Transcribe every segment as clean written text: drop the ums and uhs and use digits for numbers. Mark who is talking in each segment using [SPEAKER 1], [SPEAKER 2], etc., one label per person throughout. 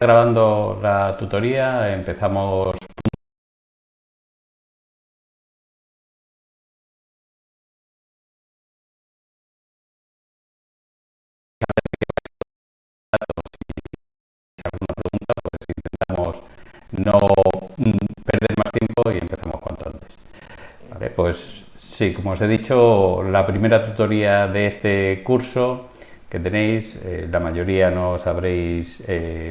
[SPEAKER 1] grabando la tutoría, empezamos. Intentamos no perder más tiempo y empezamos cuanto antes. Vale, pues sí, como os he dicho, la primera tutoría de este curso que tenéis, la mayoría no os habréis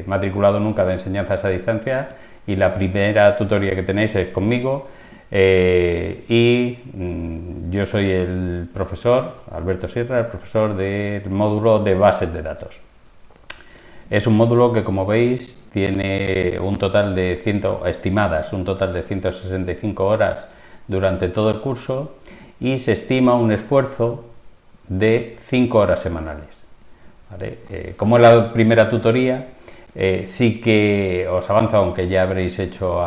[SPEAKER 1] matriculado nunca de enseñanzas a distancia, y la primera tutoría que tenéis es conmigo. Yo soy el profesor, Alberto Sierra, el profesor del módulo de bases de datos. Es un módulo que, como veis, tiene un total de estimadas, un total de 165 horas durante todo el curso, y se estima un esfuerzo de 5 horas semanales. ¿Vale? Como es la primera tutoría, sí que os avanzo, aunque ya habréis hecho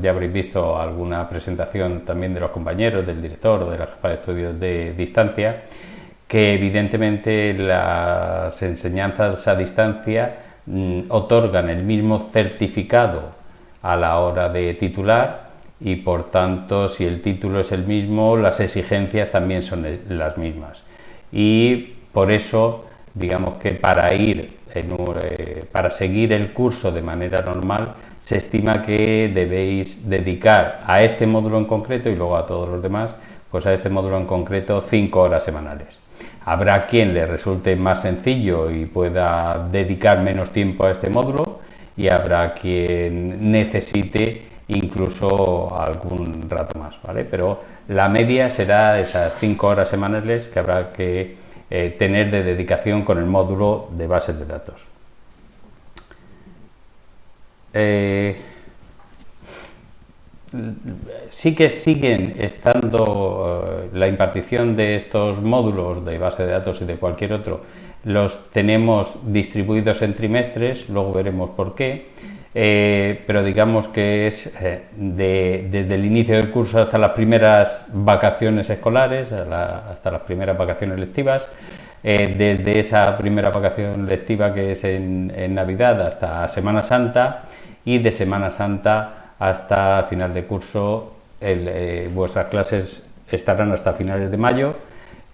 [SPEAKER 1] ya habréis visto alguna presentación también de los compañeros, del director o de la jefa de estudios de distancia, que evidentemente las enseñanzas a distancia otorgan el mismo certificado a la hora de titular, y por tanto, si el título es el mismo, las exigencias también son las mismas. Y por eso, digamos que para seguir el curso de manera normal, se estima que debéis dedicar a este módulo en concreto, y luego a todos los demás, pues a este módulo en concreto 5 horas semanales. Habrá quien le resulte más sencillo y pueda dedicar menos tiempo a este módulo, y habrá quien necesite incluso algún rato más, ¿vale? Pero la media será esas 5 horas semanales que habrá que tener de dedicación con el módulo de bases de datos. Sí que siguen estando la impartición de estos módulos de base de datos y de cualquier otro, los tenemos distribuidos en trimestres, luego veremos por qué, pero digamos que es desde el inicio del curso hasta las primeras vacaciones escolares, hasta las primeras vacaciones lectivas, desde esa primera vacación lectiva que es en Navidad hasta Semana Santa, y de Semana Santa hasta final de curso. Vuestras clases estarán hasta finales de mayo,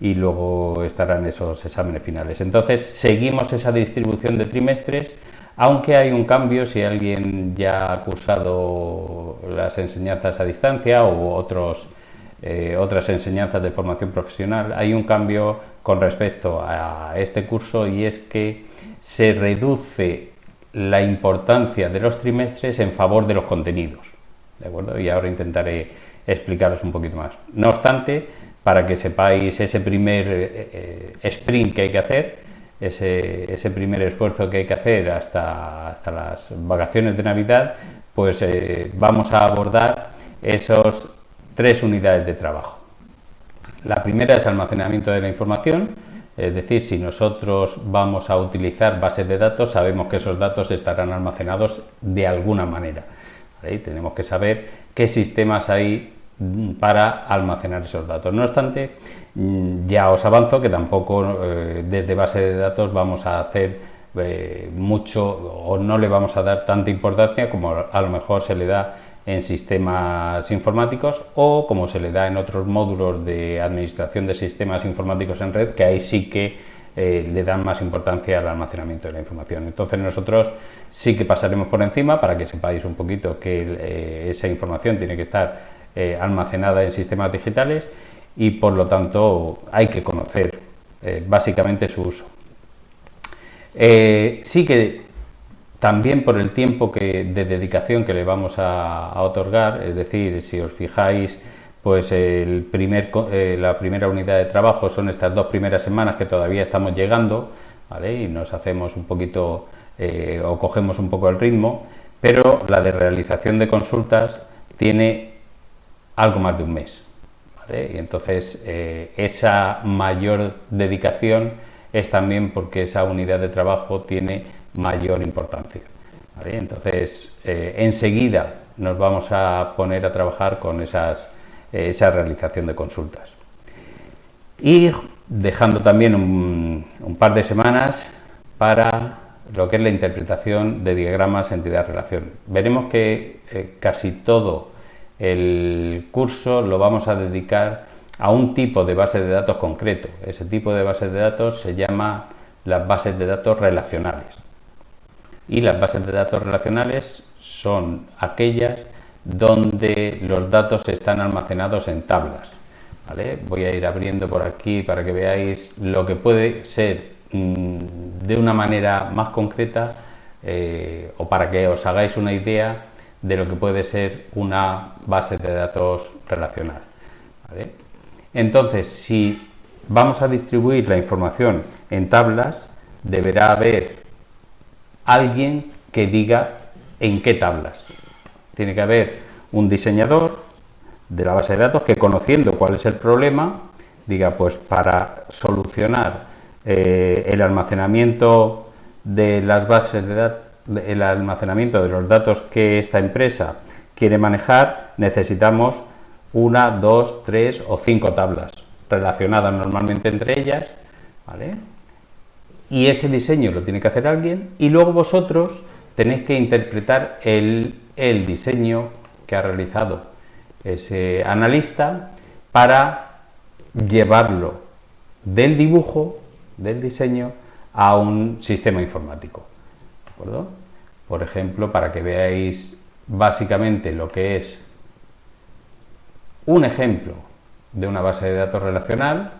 [SPEAKER 1] y luego estarán esos exámenes finales. Entonces seguimos esa distribución de trimestres, aunque hay un cambio si alguien ya ha cursado las enseñanzas a distancia o otras enseñanzas de formación profesional. Hay un cambio con respecto a este curso, y es que se reduce la importancia de los trimestres en favor de los contenidos, ¿de acuerdo? Y ahora intentaré explicaros un poquito más. No obstante, para que sepáis ese primer sprint que hay que hacer, ese primer esfuerzo que hay que hacer hasta las vacaciones de Navidad, pues vamos a abordar esos 3 unidades de trabajo. La primera es almacenamiento de la información. Es decir, si nosotros vamos a utilizar bases de datos, sabemos que esos datos estarán almacenados de alguna manera, ¿vale? Tenemos que saber qué sistemas hay para almacenar esos datos. No obstante, ya os avanzo que tampoco desde base de datos vamos a hacer mucho, o no le vamos a dar tanta importancia como a lo mejor se le da en sistemas informáticos, o como se le da en otros módulos de administración de sistemas informáticos en red, que ahí sí que le dan más importancia al almacenamiento de la información. Entonces nosotros sí que pasaremos por encima para que sepáis un poquito que esa información tiene que estar almacenada en sistemas digitales, y por lo tanto hay que conocer básicamente su uso. Sí que también por el tiempo de dedicación que le vamos a otorgar, es decir, si os fijáis, pues la primera unidad de trabajo son estas 2 primeras semanas que todavía estamos llegando, ¿vale? Y nos hacemos un poquito o cogemos un poco el ritmo, pero la de realización de consultas tiene algo más de un mes, ¿vale? Y entonces esa mayor dedicación es también porque esa unidad de trabajo tiene mayor importancia, ¿vale? Entonces enseguida nos vamos a poner a trabajar con esa realización de consultas, y dejando también un par de semanas para lo que es la interpretación de diagramas entidad-relación. Veremos que casi todo el curso lo vamos a dedicar a un tipo de base de datos concreto. Ese tipo de bases de datos se llama las bases de datos relacionales. Y las bases de datos relacionales son aquellas donde los datos están almacenados en tablas. ¿Vale? Voy a ir abriendo por aquí para que veáis lo que puede ser de una manera más concreta o para que os hagáis una idea de lo que puede ser una base de datos relacional. ¿Vale? Entonces, si vamos a distribuir la información en tablas, deberá haber alguien que diga en qué tablas. Tiene que haber un diseñador de la base de datos que, conociendo cuál es el problema, diga, pues para solucionar el almacenamiento de las bases de datos, el almacenamiento de los datos que esta empresa quiere manejar, necesitamos 1, 2, 3 o 5 tablas relacionadas normalmente entre ellas, ¿vale? Y ese diseño lo tiene que hacer alguien y luego vosotros tenéis que interpretar el diseño que ha realizado ese analista para llevarlo del dibujo, del diseño, a un sistema informático. ¿De acuerdo? Por ejemplo, para que veáis básicamente lo que es un ejemplo de una base de datos relacional,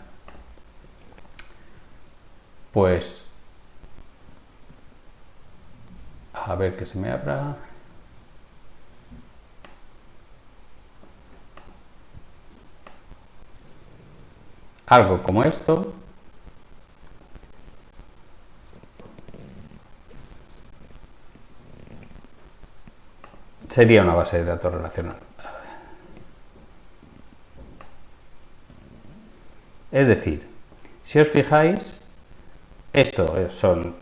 [SPEAKER 1] pues a ver que se me abra. Algo como esto. Sería una base de datos relacional. Es decir, si os fijáis, esto son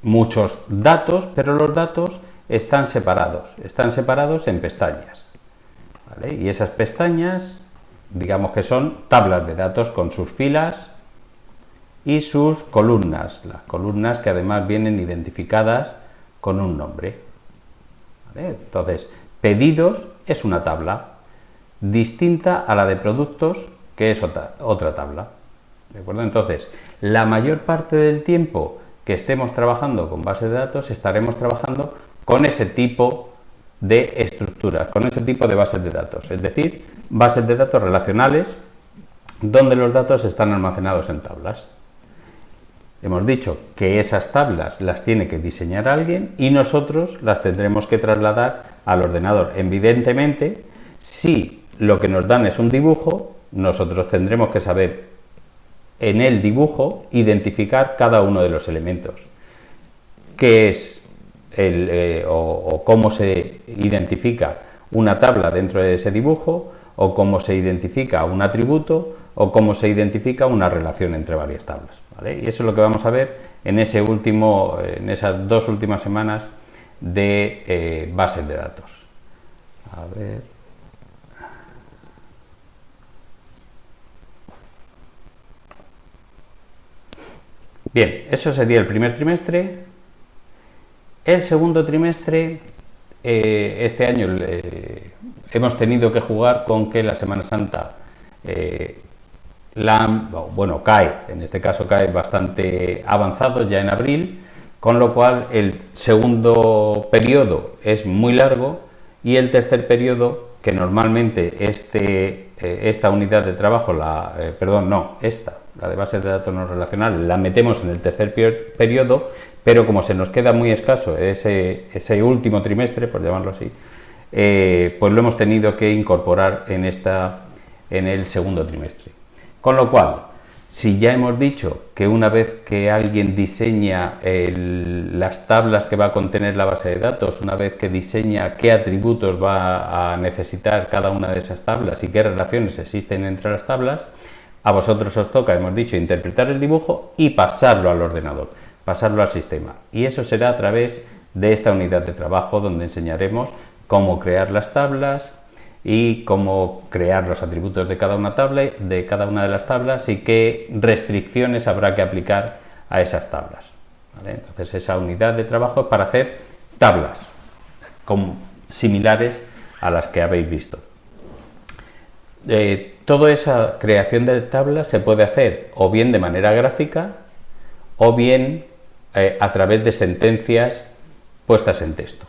[SPEAKER 1] muchos datos, pero los datos están separados en pestañas, ¿vale? Y esas pestañas, digamos que son tablas de datos con sus filas y sus columnas, las columnas que además vienen identificadas con un nombre, ¿vale? Entonces, pedidos es una tabla distinta a la de productos, que es otra tabla, ¿de acuerdo? Entonces, la mayor parte del tiempo que estemos trabajando con bases de datos, estaremos trabajando con ese tipo de estructuras, con ese tipo de bases de datos, es decir, bases de datos relacionales donde los datos están almacenados en tablas. Hemos dicho que esas tablas las tiene que diseñar alguien y nosotros las tendremos que trasladar al ordenador. Evidentemente, si lo que nos dan es un dibujo, nosotros tendremos que saber en el dibujo identificar cada uno de los elementos. ¿Qué es o cómo se identifica una tabla dentro de ese dibujo, o cómo se identifica un atributo, o cómo se identifica una relación entre varias tablas, ¿vale? Y eso es lo que vamos a ver en esas 2 últimas semanas de bases de datos. A ver. Bien, eso sería el primer trimestre. El segundo trimestre, este año hemos tenido que jugar con que la Semana Santa cae, en este caso cae bastante avanzado ya en abril, con lo cual el segundo periodo es muy largo y el tercer periodo, que normalmente esta unidad de trabajo, la de bases de datos no relacionales, la metemos en el tercer periodo, pero como se nos queda muy escaso ese último trimestre, por llamarlo así, pues lo hemos tenido que incorporar en el segundo trimestre. Con lo cual, si ya hemos dicho que una vez que alguien diseña las tablas que va a contener la base de datos, una vez que diseña qué atributos va a necesitar cada una de esas tablas y qué relaciones existen entre las tablas, a vosotros os toca, hemos dicho, interpretar el dibujo y pasarlo al ordenador, pasarlo al sistema. Y eso será a través de esta unidad de trabajo, donde enseñaremos cómo crear las tablas y cómo crear los atributos de cada una de las tablas y qué restricciones habrá que aplicar a esas tablas. ¿vale? Entonces esa unidad de trabajo es para hacer tablas similares a las que habéis visto. Toda esa creación de tablas se puede hacer o bien de manera gráfica o bien a través de sentencias puestas en texto.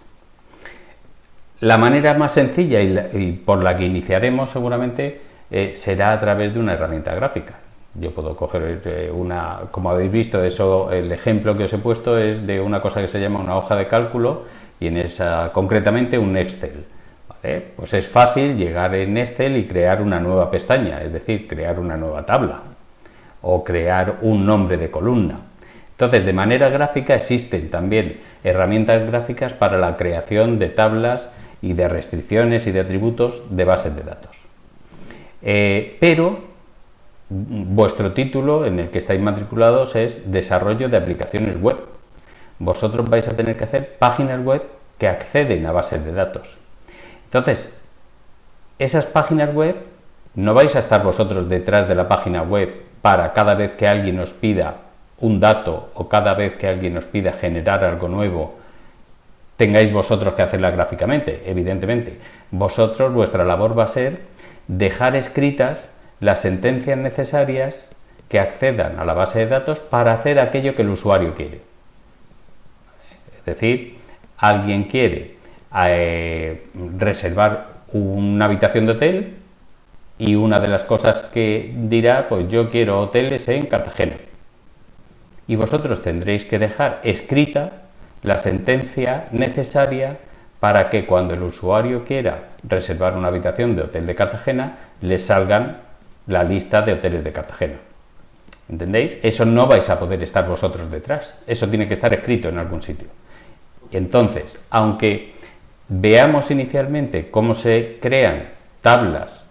[SPEAKER 1] La manera más sencilla y por la que iniciaremos seguramente será a través de una herramienta gráfica. Yo puedo coger como habéis visto, el ejemplo que os he puesto es de una cosa que se llama una hoja de cálculo y en esa concretamente un Excel. ¿Vale? Pues es fácil llegar en Excel y crear una nueva pestaña, es decir, crear una nueva tabla o crear un nombre de columna. Entonces, de manera gráfica existen también herramientas gráficas para la creación de tablas y de restricciones y de atributos de bases de datos. Pero vuestro título en el que estáis matriculados es Desarrollo de aplicaciones web. Vosotros vais a tener que hacer páginas web que acceden a bases de datos. Entonces, esas páginas web no vais a estar vosotros detrás de la página web para cada vez que alguien os pida un dato o cada vez que alguien os pida generar algo nuevo, tengáis vosotros que hacerla gráficamente, evidentemente. Vuestra labor va a ser dejar escritas las sentencias necesarias que accedan a la base de datos para hacer aquello que el usuario quiere. Es decir, alguien quiere reservar una habitación de hotel y una de las cosas que dirá, pues yo quiero hoteles en Cartagena. Y vosotros tendréis que dejar escrita la sentencia necesaria para que cuando el usuario quiera reservar una habitación de hotel de Cartagena, le salgan la lista de hoteles de Cartagena. ¿Entendéis? Eso no vais a poder estar vosotros detrás. Eso tiene que estar escrito en algún sitio. Entonces, aunque veamos inicialmente cómo se crean tablas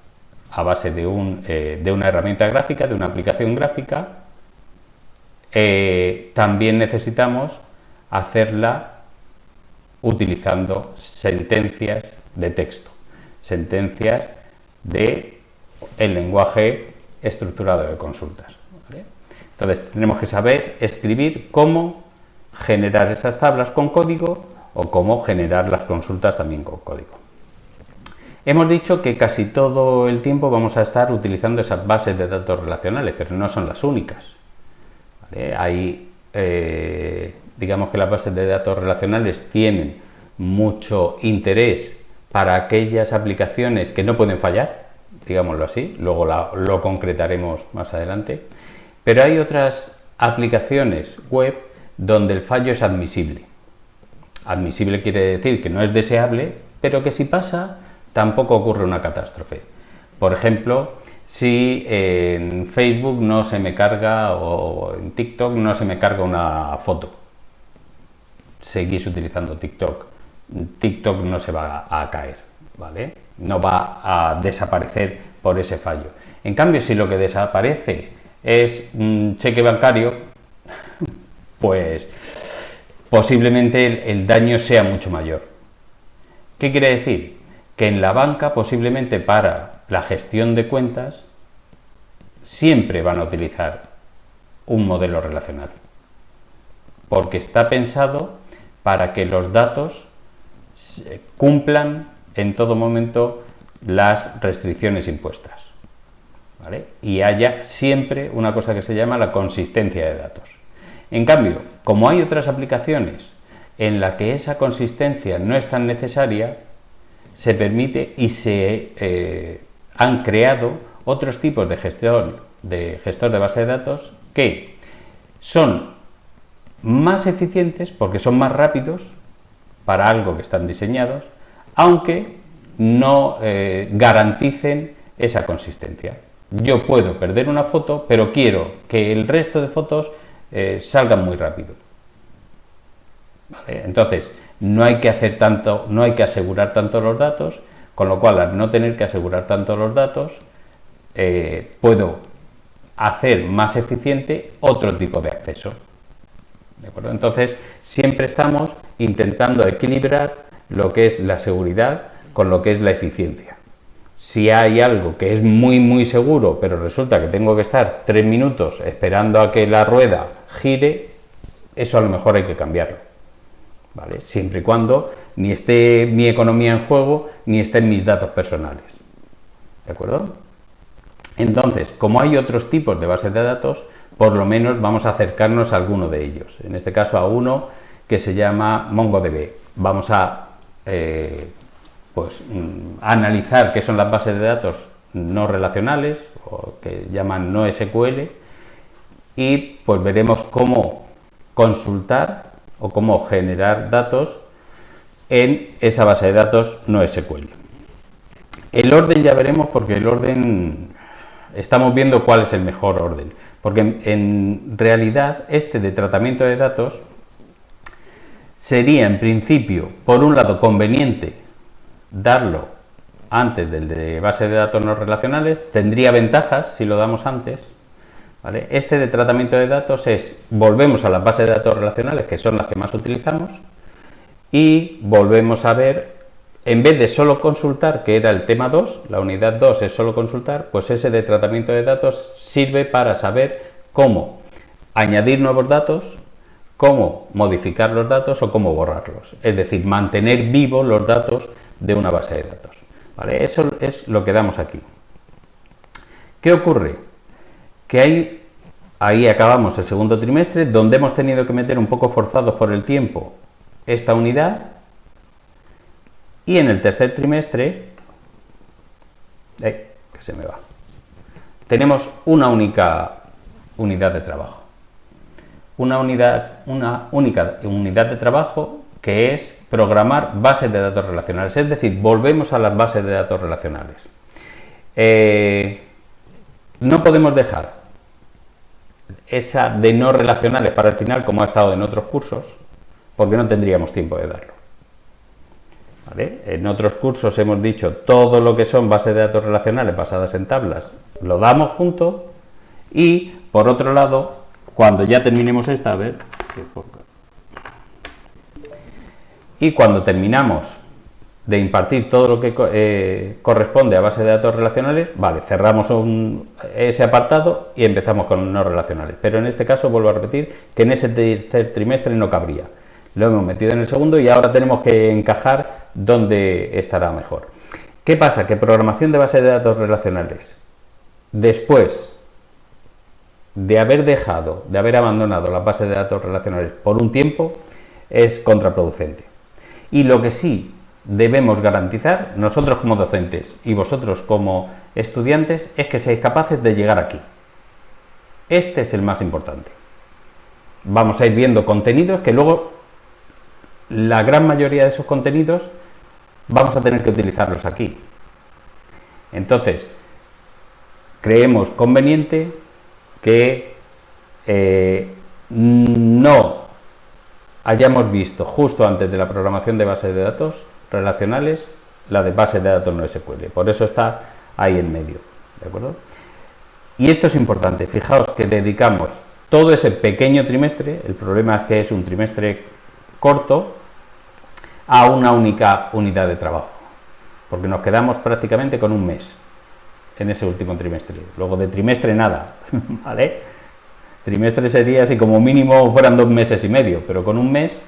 [SPEAKER 1] a base de una herramienta gráfica, de una aplicación gráfica, también necesitamos hacerla utilizando sentencias de texto, sentencias del lenguaje estructurado de consultas. ¿Vale? Entonces tenemos que saber escribir cómo generar esas tablas con código o cómo generar las consultas también con código. Hemos dicho que casi todo el tiempo vamos a estar utilizando esas bases de datos relacionales, pero no son las únicas. ¿Vale? Hay, digamos que las bases de datos relacionales tienen mucho interés para aquellas aplicaciones que no pueden fallar, digámoslo así, luego lo concretaremos más adelante, pero hay otras aplicaciones web donde el fallo es admisible. Admisible quiere decir que no es deseable, pero que si pasa tampoco ocurre una catástrofe. Por ejemplo, si en Facebook no se me carga o en TikTok no se me carga una foto, seguís utilizando TikTok. TikTok no se va a caer, ¿vale? No va a desaparecer por ese fallo. En cambio, si lo que desaparece es un cheque bancario, pues posiblemente el daño sea mucho mayor. ¿Qué quiere decir? Que en la banca, posiblemente para la gestión de cuentas, siempre van a utilizar un modelo relacional, porque está pensado para que los datos cumplan en todo momento las restricciones impuestas, ¿vale? Y haya siempre una cosa que se llama la consistencia de datos. En cambio, como hay otras aplicaciones en las que esa consistencia no es tan necesaria, se permite y se han creado otros tipos de gestor de base de datos que son más eficientes porque son más rápidos para algo que están diseñados, aunque no garanticen esa consistencia. Yo puedo perder una foto, pero quiero que el resto de fotos salgan muy rápido. ¿Vale? Entonces, no hay que hacer tanto, no hay que asegurar tanto los datos, con lo cual al no tener que asegurar tanto los datos, puedo hacer más eficiente otro tipo de acceso. ¿De acuerdo? Entonces, siempre estamos intentando equilibrar lo que es la seguridad con lo que es la eficiencia. Si hay algo que es muy seguro, pero resulta que tengo que estar 3 minutos esperando a que la rueda gire, eso a lo mejor hay que cambiarlo, ¿vale? Siempre y cuando ni esté mi economía en juego, ni estén mis datos personales, ¿de acuerdo? Entonces, como hay otros tipos de bases de datos, por lo menos vamos a acercarnos a alguno de ellos, en este caso a uno que se llama MongoDB. Vamos a analizar qué son las bases de datos no relacionales, o que llaman no SQL, y pues veremos cómo consultar o cómo generar datos en esa base de datos no SQL. El orden ya veremos, porque el orden estamos viendo cuál es el mejor orden, porque en realidad este de tratamiento de datos sería en principio, por un lado, conveniente darlo antes del de base de datos no relacionales, tendría ventajas si lo damos antes, ¿vale? Este de tratamiento de datos volvemos a las bases de datos relacionales, que son las que más utilizamos, y volvemos a ver, en vez de solo consultar, que era el tema 2, la unidad 2 es solo consultar, pues ese de tratamiento de datos sirve para saber cómo añadir nuevos datos, cómo modificar los datos o cómo borrarlos, es decir, mantener vivos los datos de una base de datos, ¿vale? Eso es lo que damos aquí. ¿Qué ocurre? Que ahí acabamos el segundo trimestre, donde hemos tenido que meter un poco forzados por el tiempo esta unidad, y en el tercer trimestre, que se me va, tenemos una única unidad de trabajo. Una única unidad de trabajo, que es programar bases de datos relacionales, es decir, volvemos a las bases de datos relacionales. No podemos dejar esa de no relacionales para el final, como ha estado en otros cursos, porque no tendríamos tiempo de darlo, ¿vale? En otros cursos hemos dicho todo lo que son bases de datos relacionales basadas en tablas, lo damos junto, y por otro lado, cuando ya terminemos esta, y cuando terminamos de impartir todo lo que corresponde a base de datos relacionales, vale, cerramos ese apartado y empezamos con no relacionales. Pero en este caso, vuelvo a repetir, que en ese tercer trimestre no cabría. Lo hemos metido en el segundo y ahora tenemos que encajar dónde estará mejor. ¿Qué pasa? Que programación de base de datos relacionales, después de haber abandonado las bases de datos relacionales por un tiempo, es contraproducente. Y lo que sí debemos garantizar, nosotros como docentes y vosotros como estudiantes, es que seáis capaces de llegar aquí. Este es el más importante. Vamos a ir viendo contenidos que luego, la gran mayoría de esos contenidos, vamos a tener que utilizarlos aquí. Entonces, creemos conveniente que no hayamos visto justo antes de la programación de bases de datos relacionales la de bases de datos no SQL. Por eso está ahí en medio, ¿de acuerdo? Y esto es importante. Fijaos que dedicamos todo ese pequeño trimestre, el problema es que es un trimestre corto, a una única unidad de trabajo, porque nos quedamos prácticamente con un mes en ese último trimestre. Luego de trimestre nada, ¿vale? Trimestre sería si como mínimo fueran 2 meses y medio, pero con un mes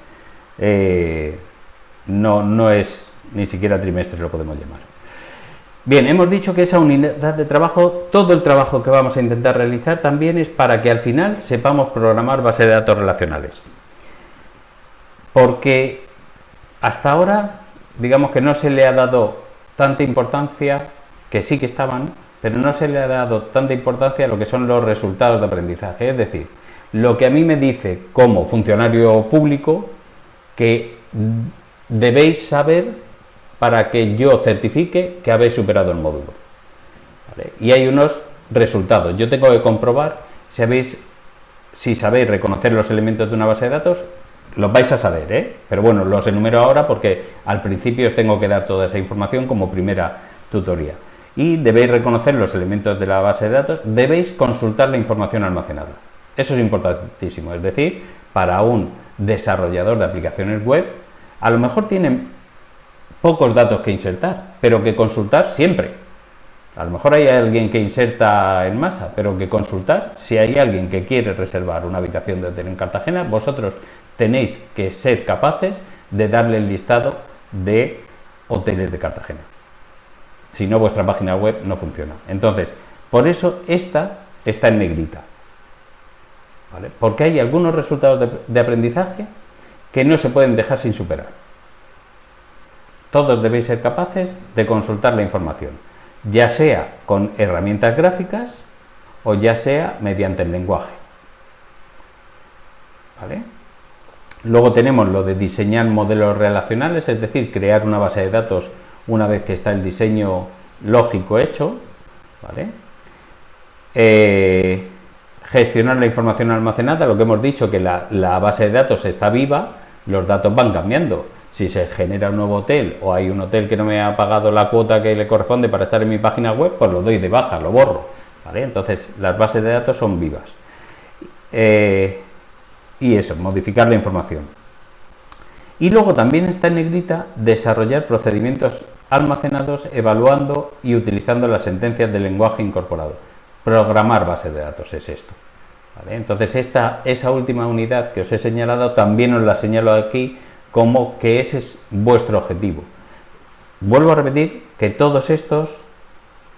[SPEAKER 1] no es ni siquiera trimestre, lo podemos llamar. Bien, hemos dicho que esa unidad de trabajo, todo el trabajo que vamos a intentar realizar también es para que al final sepamos programar bases de datos relacionales. Porque hasta ahora, digamos que no se le ha dado tanta importancia, que sí que estaban, pero no se le ha dado tanta importancia a lo que son los resultados de aprendizaje. Es decir, lo que a mí me dice como funcionario público que debéis saber para que yo certifique que habéis superado el módulo, ¿vale? Y hay unos resultados. Yo tengo que comprobar si sabéis reconocer los elementos de una base de datos. Los vais a saber, pero bueno, los enumero ahora porque al principio os tengo que dar toda esa información como primera tutoría. Y debéis reconocer los elementos de la base de datos, debéis consultar la información almacenada. Eso es importantísimo, es decir, para un desarrollador de aplicaciones web, a lo mejor tienen pocos datos que insertar, pero que consultar siempre. A lo mejor hay alguien que inserta en masa, pero que consultar. Si hay alguien que quiere reservar una habitación de hotel en Cartagena, vosotros tenéis que ser capaces de darle el listado de hoteles de Cartagena. Si no, vuestra página web no funciona. Entonces, por eso esta está en negrita, ¿vale? Porque hay algunos resultados de aprendizaje que no se pueden dejar sin superar. Todos debéis ser capaces de consultar la información, ya sea con herramientas gráficas o ya sea mediante el lenguaje, ¿vale? Luego tenemos lo de diseñar modelos relacionales, es decir, crear una base de datos una vez que está el diseño lógico hecho, ¿vale? Gestionar la información almacenada, lo que hemos dicho, que la base de datos está viva, los datos van cambiando. Si se genera un nuevo hotel o hay un hotel que no me ha pagado la cuota que le corresponde para estar en mi página web, pues lo doy de baja, lo borro, ¿vale? Entonces las bases de datos son vivas. Y eso, modificar la información. Y luego también está en negrita desarrollar procedimientos almacenados evaluando y utilizando las sentencias de lenguaje incorporado. Programar bases de datos es esto, ¿vale? Entonces esa última unidad que os he señalado también os la señalo aquí como que ese es vuestro objetivo. Vuelvo a repetir que todos estos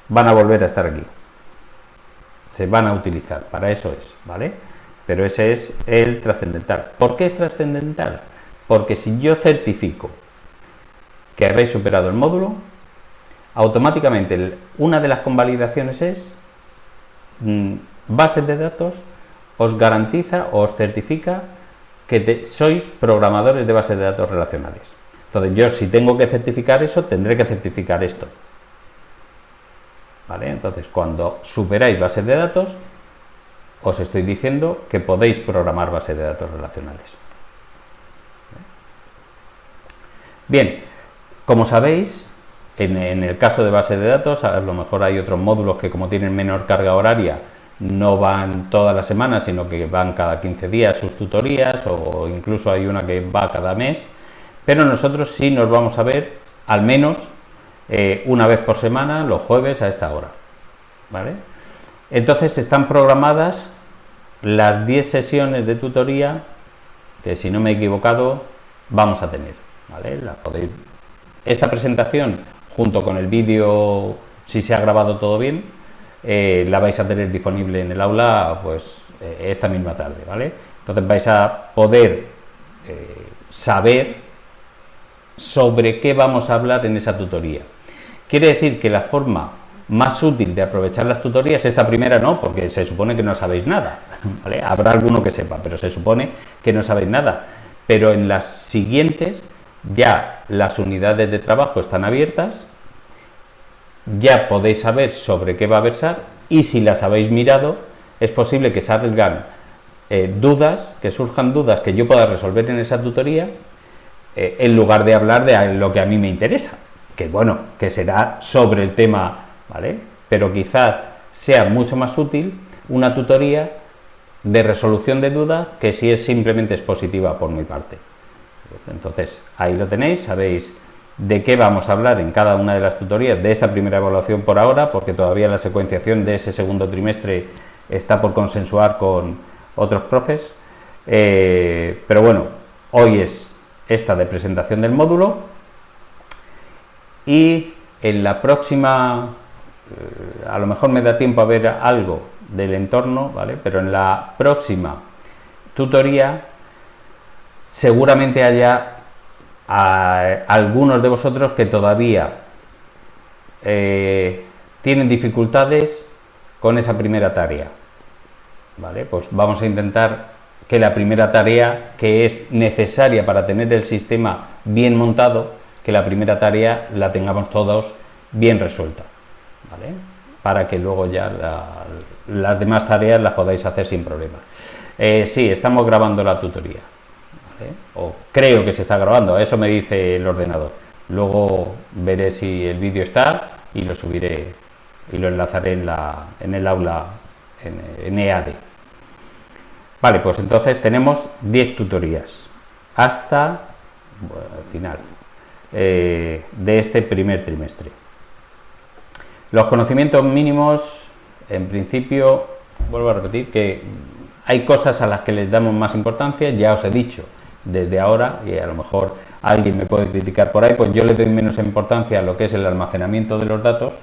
[SPEAKER 1] van a volver a estar aquí, se van a utilizar, para eso es, ¿vale? Pero ese es el trascendental. ¿Por qué es trascendental? Porque si yo certifico que habéis superado el módulo, automáticamente una de las convalidaciones es bases de datos os garantiza o os certifica que sois programadores de bases de datos relacionales. Entonces yo, si tengo que certificar eso, tendré que certificar esto, ¿vale? Entonces cuando superáis bases de datos, os estoy diciendo que podéis programar bases de datos relacionales. Bien, como sabéis, en el caso de bases de datos, a lo mejor hay otros módulos que, como tienen menor carga horaria, no van todas las semanas, sino que van cada 15 días sus tutorías, o incluso hay una que va cada mes, pero nosotros sí nos vamos a ver al menos una vez por semana, los jueves a esta hora, ¿vale? Entonces están programadas las 10 sesiones de tutoría que, si no me he equivocado, vamos a tener, ¿vale? Esta presentación, junto con el vídeo, si se ha grabado todo bien, la vais a tener disponible en el aula pues esta misma tarde, ¿vale? Entonces vais a poder saber sobre qué vamos a hablar en esa tutoría. Quiere decir que la forma más útil de aprovechar las tutorías, esta primera no, porque se supone que no sabéis nada, ¿vale? Habrá alguno que sepa, pero se supone que no sabéis nada. Pero en las siguientes ya las unidades de trabajo están abiertas, ya podéis saber sobre qué va a versar, y si las habéis mirado, es posible que salgan dudas, que surjan dudas que yo pueda resolver en esa tutoría, en lugar de hablar de lo que a mí me interesa, que bueno, que será sobre el tema, ¿vale? Pero quizás sea mucho más útil una tutoría de resolución de dudas que si es simplemente expositiva por mi parte. Entonces, ahí lo tenéis, sabéis de qué vamos a hablar en cada una de las tutorías de esta primera evaluación por ahora, porque todavía la secuenciación de ese segundo trimestre está por consensuar con otros profes, pero bueno, hoy es esta de presentación del módulo, y en la próxima, a lo mejor me da tiempo a ver algo del entorno, ¿vale? Pero en la próxima tutoría seguramente haya algunos de vosotros que todavía tienen dificultades con esa primera tarea, ¿vale? Pues vamos a intentar que la primera tarea, que es necesaria para tener el sistema bien montado, que la primera tarea la tengamos todos bien resuelta, ¿vale? Para que luego ya las demás tareas las podáis hacer sin problema. Sí, estamos grabando la tutoría, ¿vale? O creo que se está grabando, eso me dice el ordenador. Luego veré si el vídeo está y lo subiré y lo enlazaré en el aula en EAD. Vale, pues entonces tenemos 10 tutorías hasta el final de este primer trimestre. Los conocimientos mínimos, en principio, vuelvo a repetir que hay cosas a las que les damos más importancia, ya os he dicho, desde ahora, y a lo mejor alguien me puede criticar por ahí, pues yo le doy menos importancia a lo que es el almacenamiento de los datos,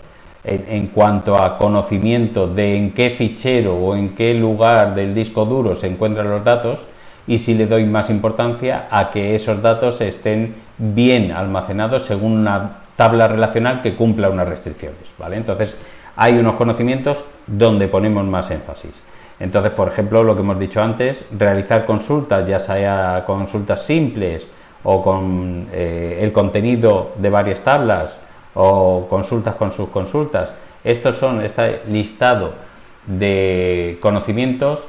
[SPEAKER 1] en cuanto a conocimiento de en qué fichero o en qué lugar del disco duro se encuentran los datos, y sí le doy más importancia a que esos datos estén bien almacenados según una tabla relacional que cumpla unas restricciones, ¿vale? Entonces, hay unos conocimientos donde ponemos más énfasis. Entonces, por ejemplo, lo que hemos dicho antes, realizar consultas, ya sea consultas simples o con el contenido de varias tablas o consultas con subconsultas. Este listado de conocimientos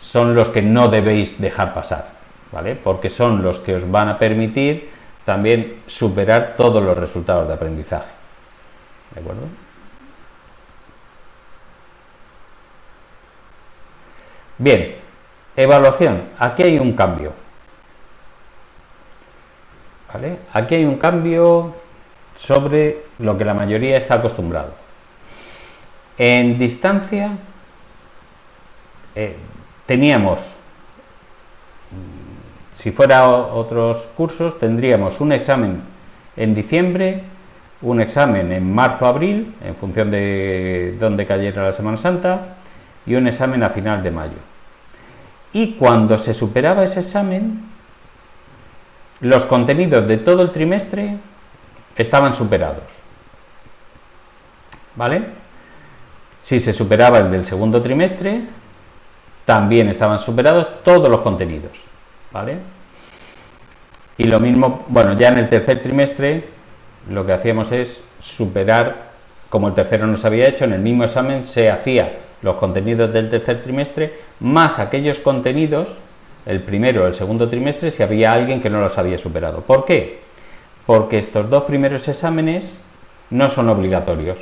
[SPEAKER 1] son los que no debéis dejar pasar, ¿vale? Porque son los que os van a permitir también superar todos los resultados de aprendizaje, ¿de acuerdo? Bien, evaluación. Aquí hay un cambio, ¿vale? Aquí hay un cambio sobre lo que la mayoría está acostumbrado. En distancia teníamos, si fuera otros cursos, tendríamos un examen en diciembre, un examen en marzo-abril, en función de dónde cayera la Semana Santa, y un examen a final de mayo. Y cuando se superaba ese examen, los contenidos de todo el trimestre estaban superados, ¿vale? Si se superaba el del segundo trimestre, también estaban superados todos los contenidos, ¿vale? Y lo mismo, bueno, ya en el tercer trimestre lo que hacíamos es superar, como el tercero no se había hecho, en el mismo examen se hacía los contenidos del tercer trimestre más aquellos contenidos, el primero o el segundo trimestre, si había alguien que no los había superado. ¿Por qué? Porque estos dos primeros exámenes no son obligatorios,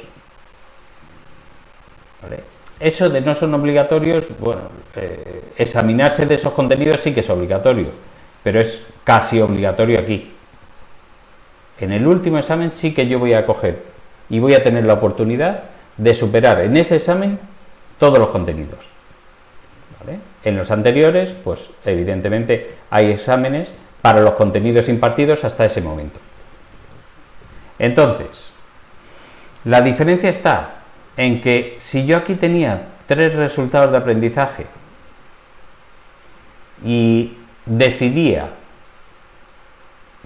[SPEAKER 1] ¿vale? Eso de no son obligatorios, bueno, examinarse de esos contenidos sí que es obligatorio, pero es casi obligatorio aquí. En el último examen sí que yo voy a coger y voy a tener la oportunidad de superar en ese examen todos los contenidos, ¿vale? En los anteriores, pues evidentemente hay exámenes para los contenidos impartidos hasta ese momento. Entonces, la diferencia está en que si yo aquí tenía 3 resultados de aprendizaje y decidía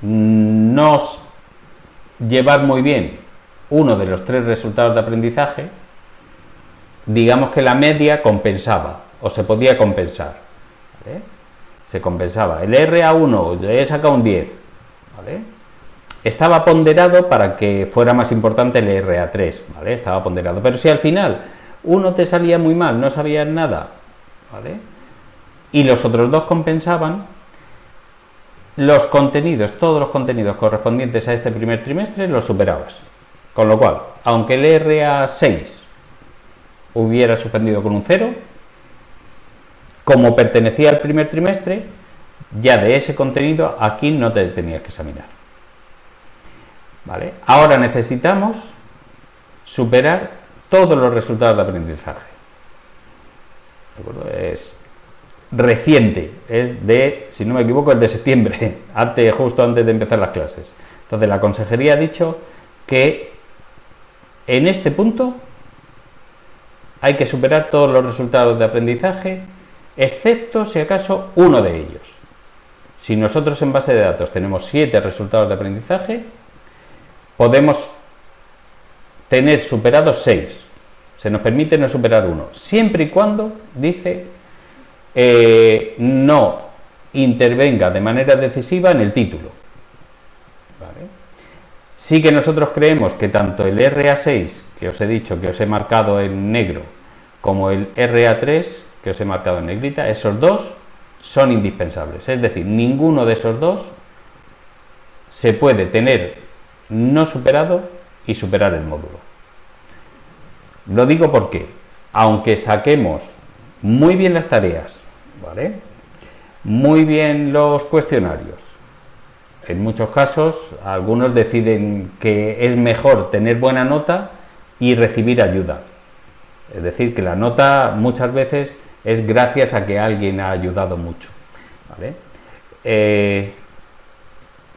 [SPEAKER 1] no llevar muy bien uno de los 3 resultados de aprendizaje, digamos que la media compensaba o se podía compensar, ¿vale? Se compensaba. El RA1 he sacado un 10, ¿vale? Estaba ponderado para que fuera más importante el RA3, ¿vale? Estaba ponderado. Pero si al final uno te salía muy mal, no sabías nada, ¿vale? Y los otros dos compensaban, los contenidos, todos los contenidos correspondientes a este primer trimestre los superabas. Con lo cual, aunque el RA6 hubiera suspendido con un 0, como pertenecía al primer trimestre, ya de ese contenido aquí no te tenías que examinar, ¿vale? Ahora necesitamos superar todos los resultados de aprendizaje, ¿de acuerdo? Es reciente, es de, si no me equivoco, es de septiembre, justo antes de empezar las clases. Entonces la consejería ha dicho que en este punto hay que superar todos los resultados de aprendizaje, excepto si acaso uno de ellos. Si nosotros en base de datos tenemos 7 resultados de aprendizaje, podemos tener superados 6. Se nos permite no superar uno, siempre y cuando, dice, no intervenga de manera decisiva en el título, ¿vale? Sí que nosotros creemos que tanto el RA6, que os he dicho, que os he marcado en negro, como el RA3, que os he marcado en negrita, esos dos son indispensables. Es decir, ninguno de esos dos se puede tener no superado y superar el módulo. Lo digo porque, aunque saquemos muy bien las tareas, ¿vale?, muy bien los cuestionarios, en muchos casos algunos deciden que es mejor tener buena nota y recibir ayuda. Es decir, que la nota muchas veces es gracias a que alguien ha ayudado mucho, ¿vale?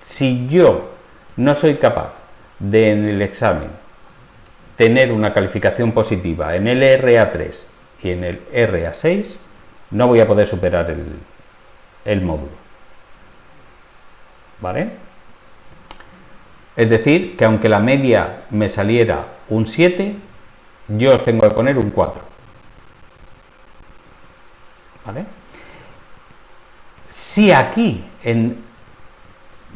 [SPEAKER 1] Si yo no soy capaz de en el examen tener una calificación positiva en el RA3 y en el RA6, no voy a poder superar el módulo, ¿vale? Es decir, que aunque la media me saliera un 7, yo os tengo que poner un 4, ¿vale? Si aquí en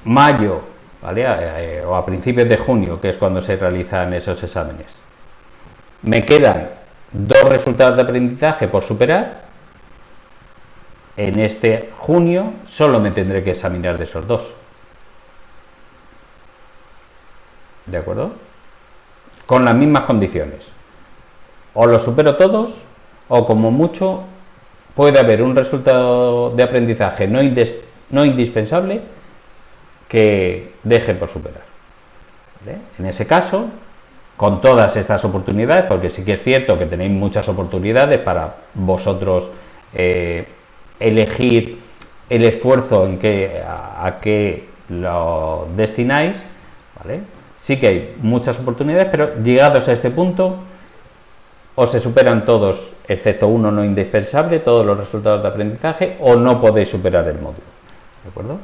[SPEAKER 1] mayo, ¿vale? O a principios de junio, que es cuando se realizan esos exámenes, me quedan 2 resultados de aprendizaje por superar, en este junio solo me tendré que examinar de esos 2. ¿De acuerdo? Con las mismas condiciones. O los supero todos, o como mucho puede haber un resultado de aprendizaje no indispensable que deje por superar, ¿vale? En ese caso, con todas estas oportunidades, porque sí que es cierto que tenéis muchas oportunidades para vosotros elegir el esfuerzo a qué lo destináis, ¿vale? Sí que hay muchas oportunidades, pero llegados a este punto, o se superan todos, excepto uno no indispensable, todos los resultados de aprendizaje, o no podéis superar el módulo, ¿de acuerdo?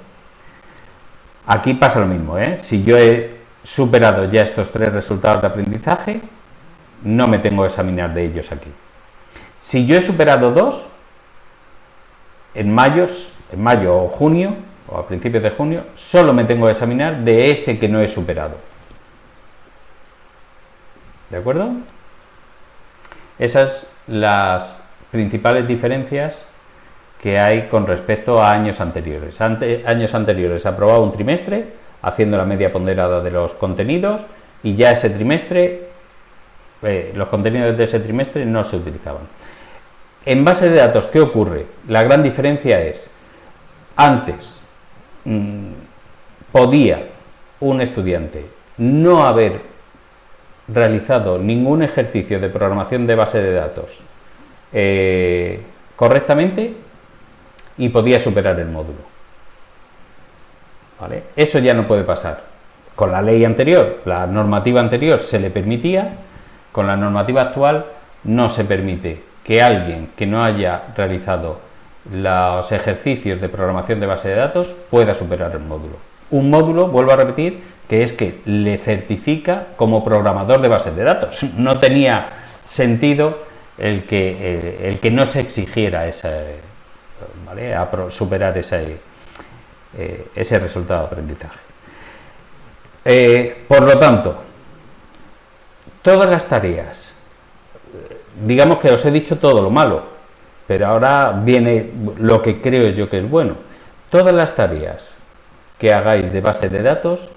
[SPEAKER 1] Aquí pasa lo mismo, ¿eh? Si yo he superado ya estos 3 resultados de aprendizaje, no me tengo que examinar de ellos aquí. Si yo he superado 2, en mayo o junio, o a principios de junio, solo me tengo que examinar de ese que no he superado. ¿De acuerdo? Esas son las principales diferencias que hay con respecto a años anteriores. Años anteriores se aprobaba un trimestre haciendo la media ponderada de los contenidos y ya ese trimestre, los contenidos de ese trimestre no se utilizaban. En base de datos, ¿qué ocurre? La gran diferencia es, antes podía un estudiante no haber realizado ningún ejercicio de programación de base de datos correctamente y podía superar el módulo, ¿vale? Eso ya no puede pasar. Con la ley anterior, la normativa anterior se le permitía, con la normativa actual no se permite que alguien que no haya realizado los ejercicios de programación de base de datos pueda superar el módulo. Un módulo, vuelvo a repetir, que es que le certifica como programador de bases de datos. No tenía sentido el que no se exigiera ¿vale? A superar ese resultado de aprendizaje. Por lo tanto, todas las tareas, digamos que os he dicho todo lo malo, pero ahora viene lo que creo yo que es bueno. Todas las tareas que hagáis de base de datos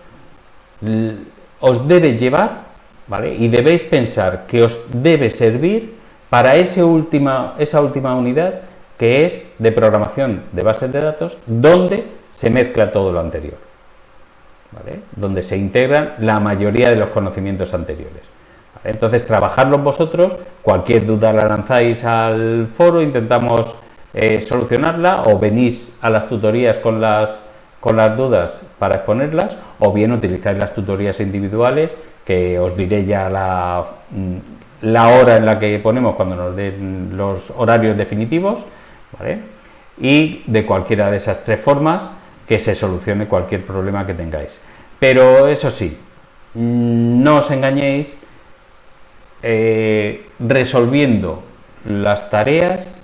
[SPEAKER 1] os debe llevar, ¿vale? Y debéis pensar que os debe servir para esa última unidad que es de programación de bases de datos, donde se mezcla todo lo anterior, ¿vale? Donde se integran la mayoría de los conocimientos anteriores, ¿vale? Entonces, trabajarlos vosotros, cualquier duda la lanzáis al foro, intentamos solucionarla, o venís a las tutorías con las dudas para exponerlas, o bien utilizáis las tutorías individuales, que os diré ya la hora en la que ponemos cuando nos den los horarios definitivos, ¿vale? Y de cualquiera de esas 3 formas que se solucione cualquier problema que tengáis. Pero eso sí, no os engañéis resolviendo las tareas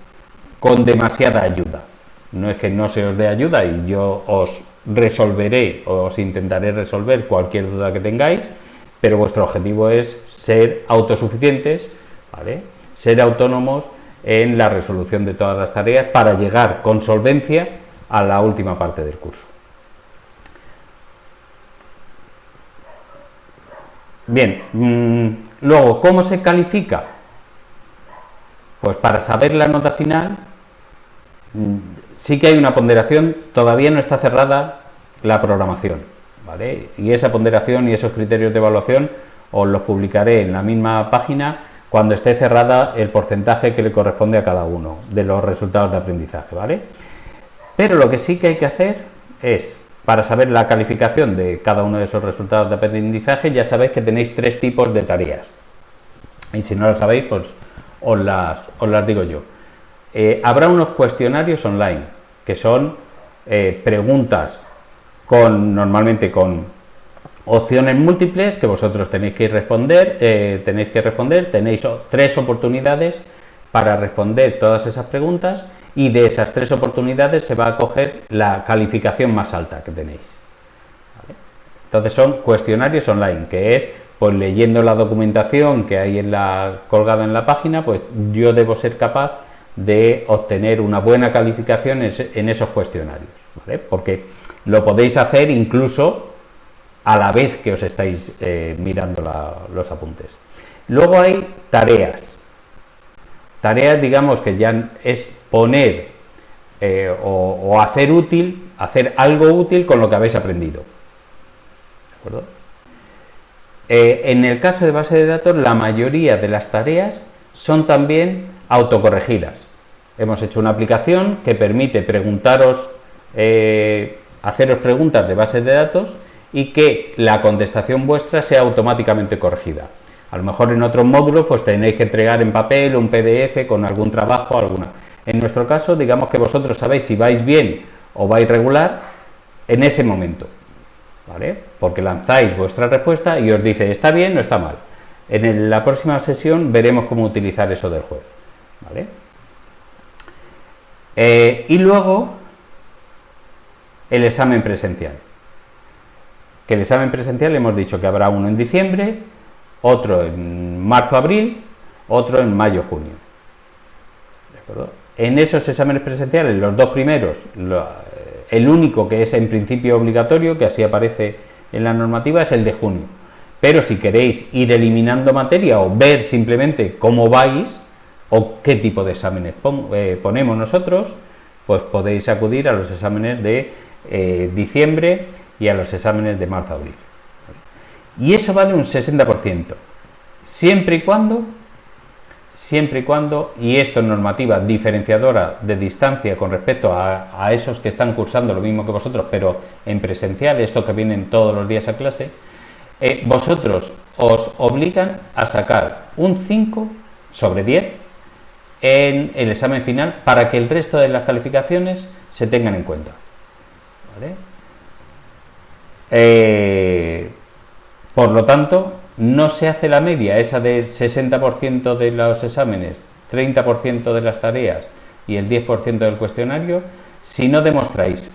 [SPEAKER 1] con demasiada ayuda. No es que no se os dé ayuda y yo os resolveré o os intentaré resolver cualquier duda que tengáis, pero vuestro objetivo es ser autosuficientes, ¿vale? Ser autónomos en la resolución de todas las tareas para llegar con solvencia a la última parte del curso. Bien, luego, ¿cómo se califica? Pues para saber la nota final, sí que hay una ponderación, todavía no está cerrada la programación, ¿vale? Y esa ponderación y esos criterios de evaluación os los publicaré en la misma página cuando esté cerrada el porcentaje que le corresponde a cada uno de los resultados de aprendizaje, ¿vale? Pero lo que sí que hay que hacer es, para saber la calificación de cada uno de esos resultados de aprendizaje, ya sabéis que tenéis 3 tipos de tareas. Y si no lo sabéis, pues os las digo yo. Habrá unos cuestionarios online, que son preguntas normalmente con opciones múltiples que vosotros tenéis que responder. Tenéis 3 oportunidades para responder todas esas preguntas, y de esas 3 oportunidades se va a coger la calificación más alta que tenéis. ¿Vale? Entonces son cuestionarios online, que es, pues leyendo la documentación que hay colgada en la página, pues yo debo ser capaz de obtener una buena calificación en esos cuestionarios, ¿vale? Porque lo podéis hacer incluso a la vez que os estáis mirando los apuntes. Luego hay tareas. Tareas, digamos, que ya es poner o hacer algo útil con lo que habéis aprendido. ¿De acuerdo? En el caso de base de datos, la mayoría de las tareas son también autocorregidas. Hemos hecho una aplicación que permite haceros preguntas de bases de datos y que la contestación vuestra sea automáticamente corregida. A lo mejor en otros módulos pues tenéis que entregar en papel o un PDF con algún trabajo, alguna. En nuestro caso, digamos que vosotros sabéis si vais bien o vais regular en ese momento, ¿vale? Porque lanzáis vuestra respuesta y os dice está bien o está mal. En la próxima sesión veremos cómo utilizar eso del juez, ¿vale? Y luego el examen presencial. Que el examen presencial hemos dicho que habrá uno en diciembre, otro en marzo-abril, otro en mayo-junio. ¿De acuerdo? En esos exámenes presenciales, los 2 primeros, el único que es en principio obligatorio, que así aparece en la normativa, es el de junio. Pero si queréis ir eliminando materia o ver simplemente cómo vais o qué tipo de exámenes ponemos nosotros, pues podéis acudir a los exámenes de diciembre y a los exámenes de marzo-abril. Y eso vale un 60%, siempre y cuando, y esto es normativa diferenciadora de distancia con respecto a esos que están cursando lo mismo que vosotros, pero en presencial, estos que vienen todos los días a clase, vosotros os obligan a sacar un 5 sobre 10 en el examen final para que el resto de las calificaciones se tengan en cuenta, ¿vale? Por lo tanto, no se hace la media, esa del 60% de los exámenes, 30% de las tareas y el 10% del cuestionario, si no demostráis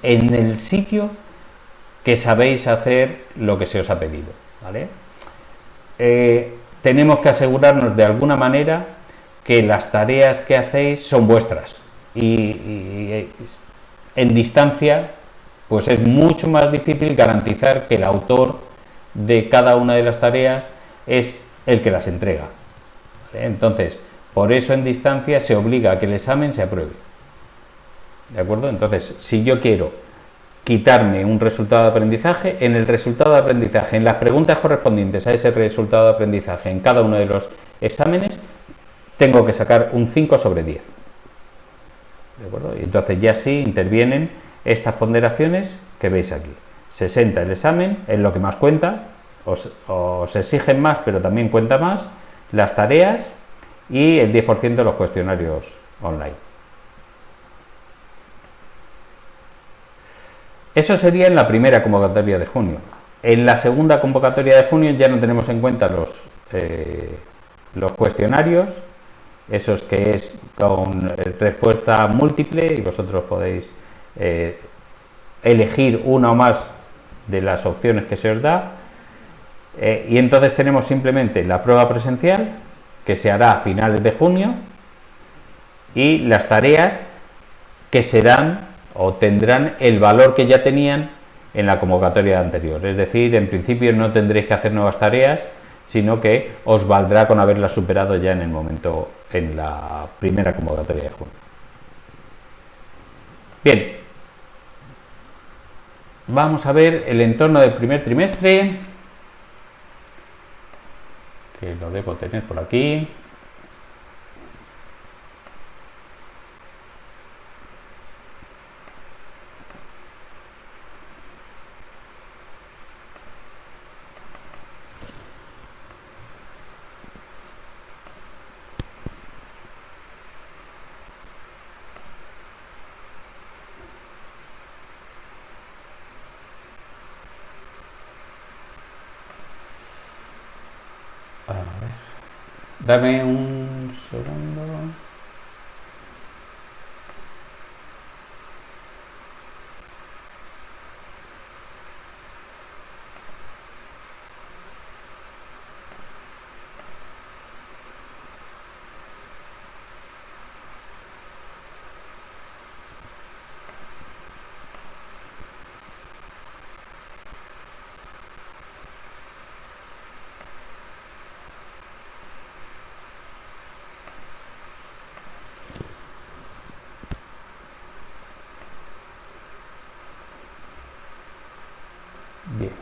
[SPEAKER 1] en el sitio que sabéis hacer lo que se os ha pedido, ¿vale? Tenemos que asegurarnos de alguna manera que las tareas que hacéis son vuestras y en distancia pues es mucho más difícil garantizar que el autor de cada una de las tareas es el que las entrega, ¿vale? Entonces, por eso en distancia se obliga a que el examen se apruebe, ¿de acuerdo? Entonces, si yo quiero quitarme un resultado de aprendizaje, en el resultado de aprendizaje, en las preguntas correspondientes a ese resultado de aprendizaje en cada uno de los exámenes, tengo que sacar un 5 sobre 10, ¿de acuerdo? Y entonces ya sí intervienen estas ponderaciones que veis aquí. 60 el examen, es lo que más cuenta, os exigen más, pero también cuenta más, las tareas y el 10% de los cuestionarios online. Eso sería en la primera convocatoria de junio. En la segunda convocatoria de junio ya no tenemos en cuenta los cuestionarios, esos que es con respuesta múltiple y vosotros podéis elegir una o más de las opciones que se os da, y entonces tenemos simplemente la prueba presencial que se hará a finales de junio y las tareas que serán o tendrán el valor que ya tenían en la convocatoria anterior, es decir, en principio no tendréis que hacer nuevas tareas, sino que os valdrá con haberlas superado ya en el momento, en la primera convocatoria de junio. Bien, vamos a ver el entorno del primer trimestre. que lo debo tener por aquí. A ver. Dame un segundo. Bien.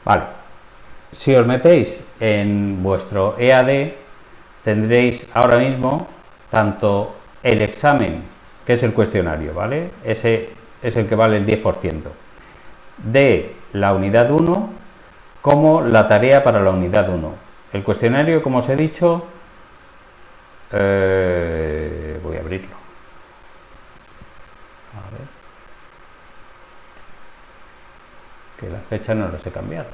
[SPEAKER 1] Vale. Si os metéis en vuestro EAD, tendréis ahora mismo tanto el examen, que es el cuestionario, ¿vale? Ese es el que vale el 10% de la unidad 1, como la tarea para la unidad 1. El cuestionario, como os he dicho, voy a abrirlo. A ver. Que las fechas no las he cambiado.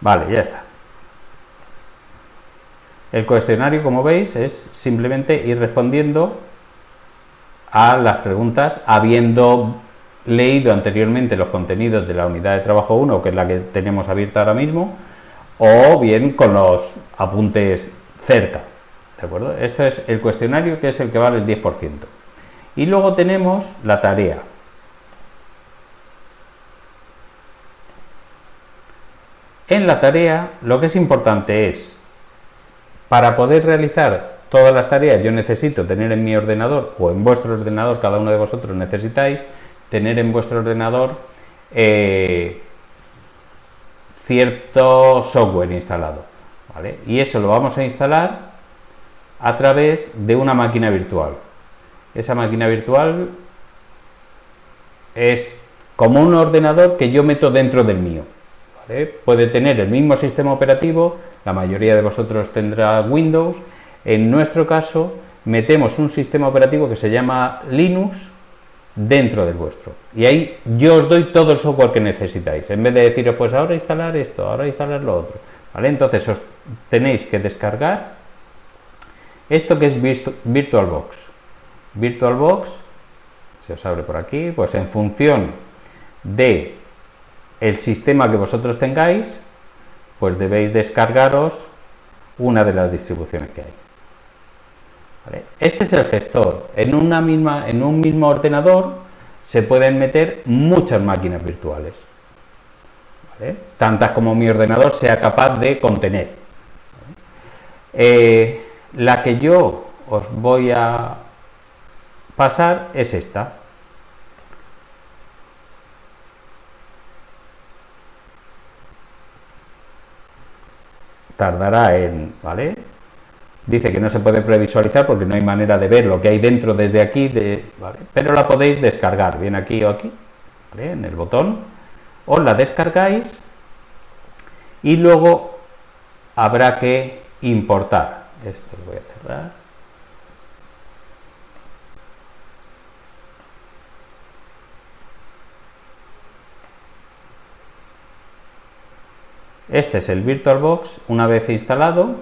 [SPEAKER 1] Vale, ya está. El cuestionario, como veis, es simplemente ir respondiendo a las preguntas habiendo leído anteriormente los contenidos de la unidad de trabajo 1, que es la que tenemos abierta ahora mismo, o bien con los apuntes cerca. ¿De acuerdo? Esto es el cuestionario, que es el que vale el 10%. Y luego tenemos la tarea. En la tarea, lo que es importante es, para poder realizar todas las tareas, yo necesito tener en mi ordenador, o en vuestro ordenador, cada uno de vosotros necesitáis tener en vuestro ordenador cierto software instalado, ¿vale? Y eso lo vamos a instalar a través de una máquina virtual. Esa máquina virtual es como un ordenador que yo meto dentro del mío, ¿vale? Puede tener el mismo sistema operativo, la mayoría de vosotros tendrá Windows. En nuestro caso, metemos un sistema operativo que se llama Linux dentro del vuestro. Y ahí yo os doy todo el software que necesitáis. En vez de deciros, pues ahora instalar esto, ahora instalar lo otro, ¿vale? Entonces os tenéis que descargar esto que es VirtualBox. VirtualBox, se os abre por aquí, pues en función de el sistema que vosotros tengáis, pues debéis descargaros una de las distribuciones que hay. ¿Vale? Este es el gestor. En un mismo ordenador se pueden meter muchas máquinas virtuales, ¿vale? Tantas como mi ordenador sea capaz de contener. La que yo os voy a pasar es esta. Tardará en, ¿vale? Dice que no se puede previsualizar porque no hay manera de ver lo que hay dentro desde aquí, ¿vale? Pero la podéis descargar, bien aquí o aquí, ¿vale? En el botón, os la descargáis y luego habrá que importar. Esto lo voy a cerrar. Este es el VirtualBox. Una vez instalado,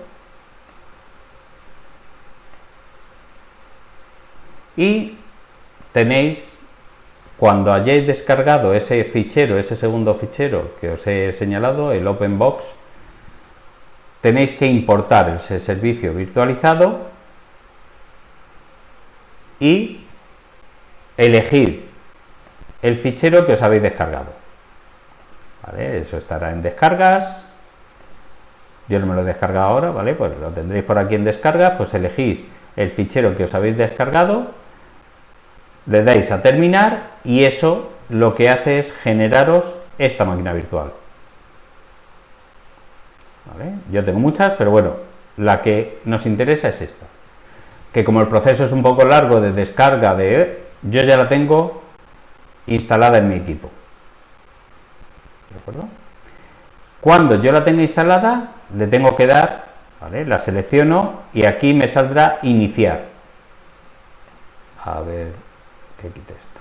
[SPEAKER 1] Y tenéis, cuando hayáis descargado ese fichero, ese segundo fichero que os he señalado, el OpenBox, tenéis que importar ese servicio virtualizado y elegir el fichero que os habéis descargado. ¿Vale? Eso estará en descargas. Yo no me lo he descargado ahora, ¿vale? Pues lo tendréis por aquí en descargas, pues elegís el fichero que os habéis descargado, le dais a terminar y eso lo que hace es generaros esta máquina virtual. ¿Vale? Yo tengo muchas, pero bueno, la que nos interesa es esta. Que como el proceso es un poco largo de descarga, yo ya la tengo instalada en mi equipo. ¿De acuerdo? Cuando yo la tenga instalada, le tengo que dar, ¿vale? La selecciono y aquí me saldrá iniciar. A ver, que quite esto.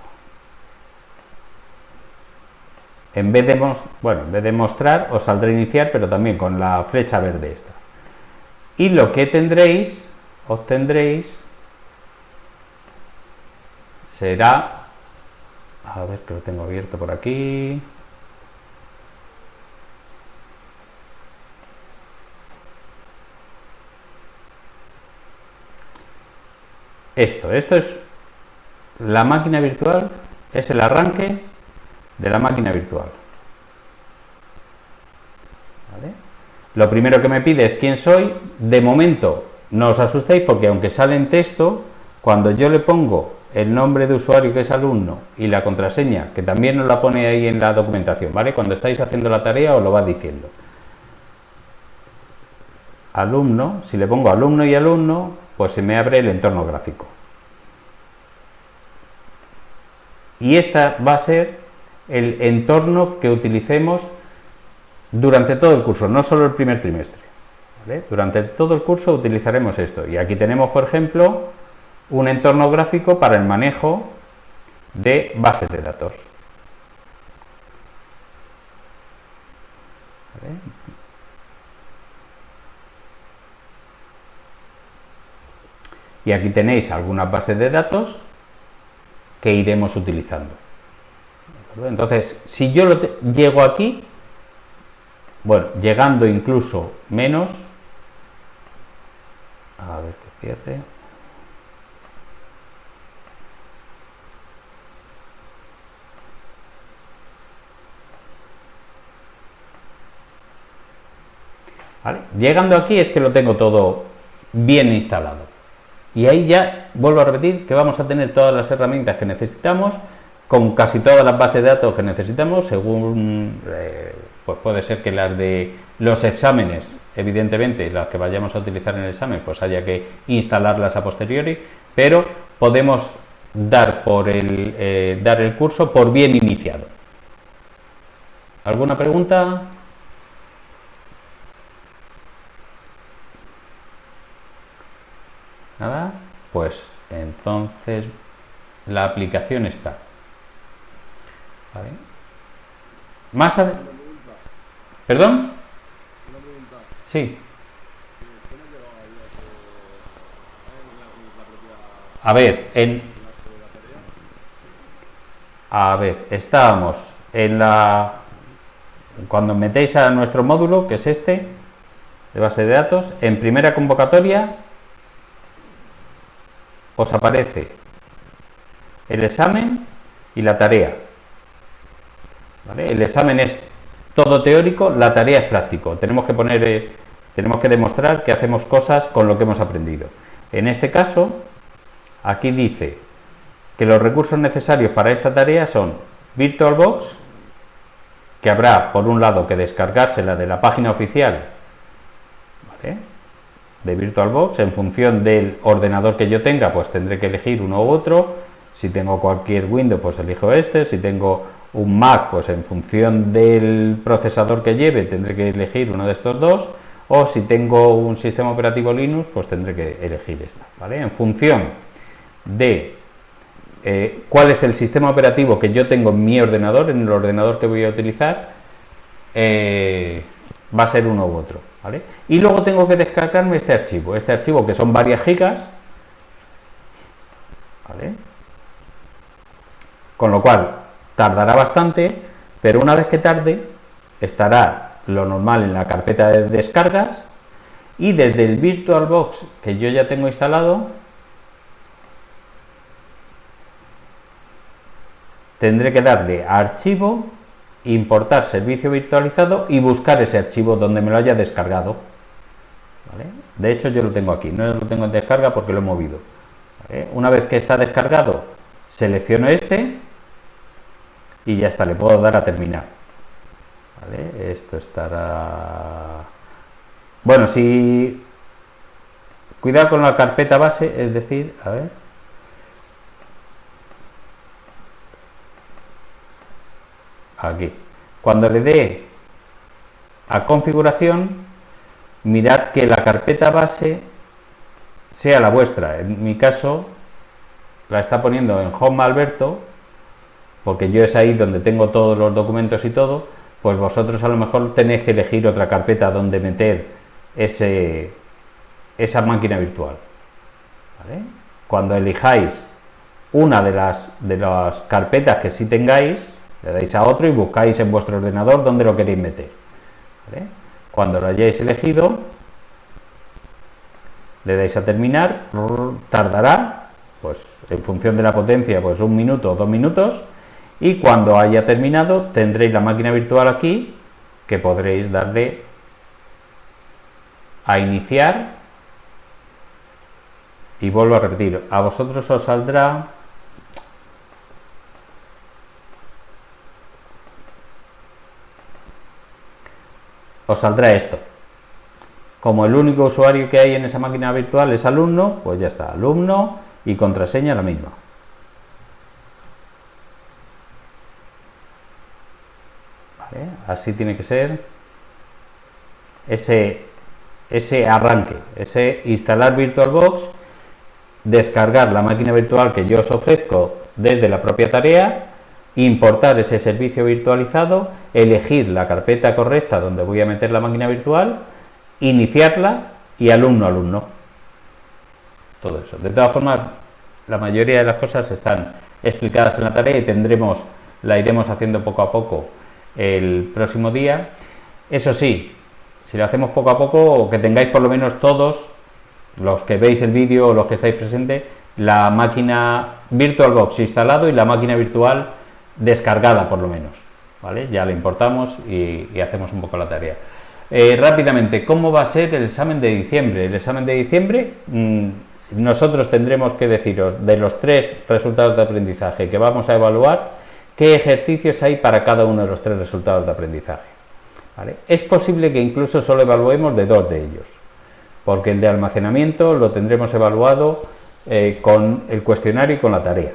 [SPEAKER 1] En vez de mostrar, os saldrá iniciar, pero también con la flecha verde esta. Y lo que obtendréis será, a ver que lo tengo abierto por aquí. Esto es la máquina virtual, es el arranque de la máquina virtual. ¿Vale? Lo primero que me pide es quién soy. De momento no os asustéis porque aunque sale en texto, cuando yo le pongo el nombre de usuario que es alumno y la contraseña, que también nos la pone ahí en la documentación, ¿vale? Cuando estáis haciendo la tarea os lo va diciendo. Alumno, si le pongo alumno y alumno, pues se me abre el entorno gráfico. Y esta va a ser el entorno que utilicemos durante todo el curso, no solo el primer trimestre. ¿Vale? Durante todo el curso utilizaremos esto. Y aquí tenemos, por ejemplo, un entorno gráfico para el manejo de bases de datos. ¿Vale? Y aquí tenéis algunas bases de datos que iremos utilizando. Entonces, si yo llego aquí, bueno, llegando incluso menos, a ver que cierre. ¿Vale? Llegando aquí es que lo tengo todo bien instalado. Y ahí ya, vuelvo a repetir, que vamos a tener todas las herramientas que necesitamos, con casi todas las bases de datos que necesitamos, según, pues puede ser que las de los exámenes, evidentemente, las que vayamos a utilizar en el examen, pues haya que instalarlas a posteriori, pero podemos dar el curso por bien iniciado. ¿Alguna pregunta? ¿Nada? Pues entonces la aplicación está. ¿Vale? Más ¿Perdón?
[SPEAKER 2] Una pregunta.
[SPEAKER 1] Sí.
[SPEAKER 2] ¿Cómo has llegado ahí a
[SPEAKER 1] A ver,
[SPEAKER 2] la
[SPEAKER 1] estábamos en cuando metéis a nuestro módulo, que es este, de base de datos, en primera convocatoria os aparece el examen y la tarea. ¿Vale? El examen es todo teórico, la tarea es práctico. Tenemos que demostrar que hacemos cosas con lo que hemos aprendido. En este caso, aquí dice que los recursos necesarios para esta tarea son VirtualBox, que habrá por un lado que descargársela de la página oficial, ¿vale?, de VirtualBox. En función del ordenador que yo tenga, pues tendré que elegir uno u otro. Si tengo cualquier Windows, pues elijo este. Si tengo un Mac, pues en función del procesador que lleve, tendré que elegir uno de estos dos. O si tengo un sistema operativo Linux, pues tendré que elegir esta, ¿vale? En función de cuál es el sistema operativo que yo tengo en mi ordenador, en el ordenador que voy a utilizar, va a ser uno u otro, ¿vale? Y luego tengo que descargarme este archivo que son varias gigas. ¿vale? Con lo cual tardará bastante, pero una vez que tarde estará lo normal en la carpeta de descargas y desde el VirtualBox que yo ya tengo instalado tendré que darle a archivo, importar servicio virtualizado y buscar ese archivo donde me lo haya descargado, ¿vale? De hecho yo lo tengo aquí, no lo tengo en descarga porque lo he movido, ¿vale? Una vez que está descargado selecciono este y ya está, le puedo dar a terminar, ¿vale? Esto estará... Bueno, si... Cuidado con la carpeta base, es decir, a ver... Aquí. Cuando le dé a configuración, mirad que la carpeta base sea la vuestra. En mi caso, la está poniendo en Home Alberto, porque yo es ahí donde tengo todos los documentos y todo, pues vosotros a lo mejor tenéis que elegir otra carpeta donde meter esa máquina virtual, ¿vale? Cuando elijáis una de las carpetas que sí tengáis, le dais a otro y buscáis en vuestro ordenador dónde lo queréis meter, ¿vale? Cuando lo hayáis elegido, le dais a terminar, tardará, pues en función de la potencia, pues 1 minuto o 2 minutos, y cuando haya terminado tendréis la máquina virtual aquí, que podréis darle a iniciar, y vuelvo a repetir, a vosotros os saldrá... Os saldrá esto. Como el único usuario que hay en esa máquina virtual es alumno, pues ya está, alumno y contraseña la misma. ¿Vale? Así tiene que ser ese arranque, ese instalar VirtualBox, descargar la máquina virtual que yo os ofrezco desde la propia tarea, importar ese servicio virtualizado, elegir la carpeta correcta donde voy a meter la máquina virtual, iniciarla y alumno. Todo eso. De todas formas, la mayoría de las cosas están explicadas en la tarea y la iremos haciendo poco a poco el próximo día. Eso sí, si lo hacemos poco a poco, que tengáis por lo menos todos, los que veis el vídeo o los que estáis presentes, la máquina VirtualBox instalado y la máquina virtual descargada por lo menos, ¿vale? Ya la importamos y hacemos un poco la tarea. Rápidamente, ¿cómo va a ser el examen de diciembre? El examen de diciembre, nosotros tendremos que deciros de los 3 resultados de aprendizaje que vamos a evaluar, qué ejercicios hay para cada uno de los 3 resultados de aprendizaje, ¿vale? Es posible que incluso solo evaluemos de 2 de ellos, porque el de almacenamiento lo tendremos evaluado con el cuestionario y con la tarea,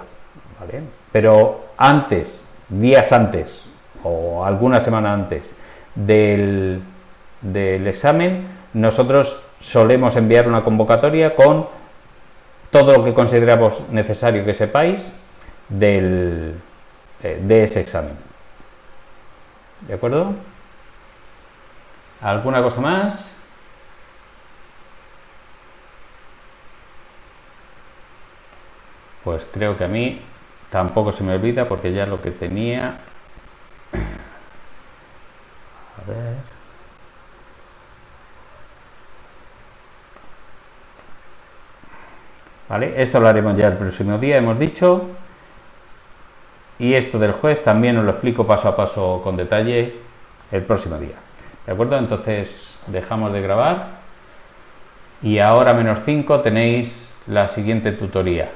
[SPEAKER 1] ¿vale? Pero antes, días antes o alguna semana antes del examen, nosotros solemos enviar una convocatoria con todo lo que consideramos necesario que sepáis de ese examen. ¿De acuerdo? ¿Alguna cosa más? Pues creo que a mí tampoco se me olvida porque ya lo que tenía... A ver... ¿Vale? Esto lo haremos ya el próximo día, hemos dicho. Y esto del juez también os lo explico paso a paso con detalle el próximo día. ¿De acuerdo? Entonces dejamos de grabar. Y ahora -5 tenéis la siguiente tutoría.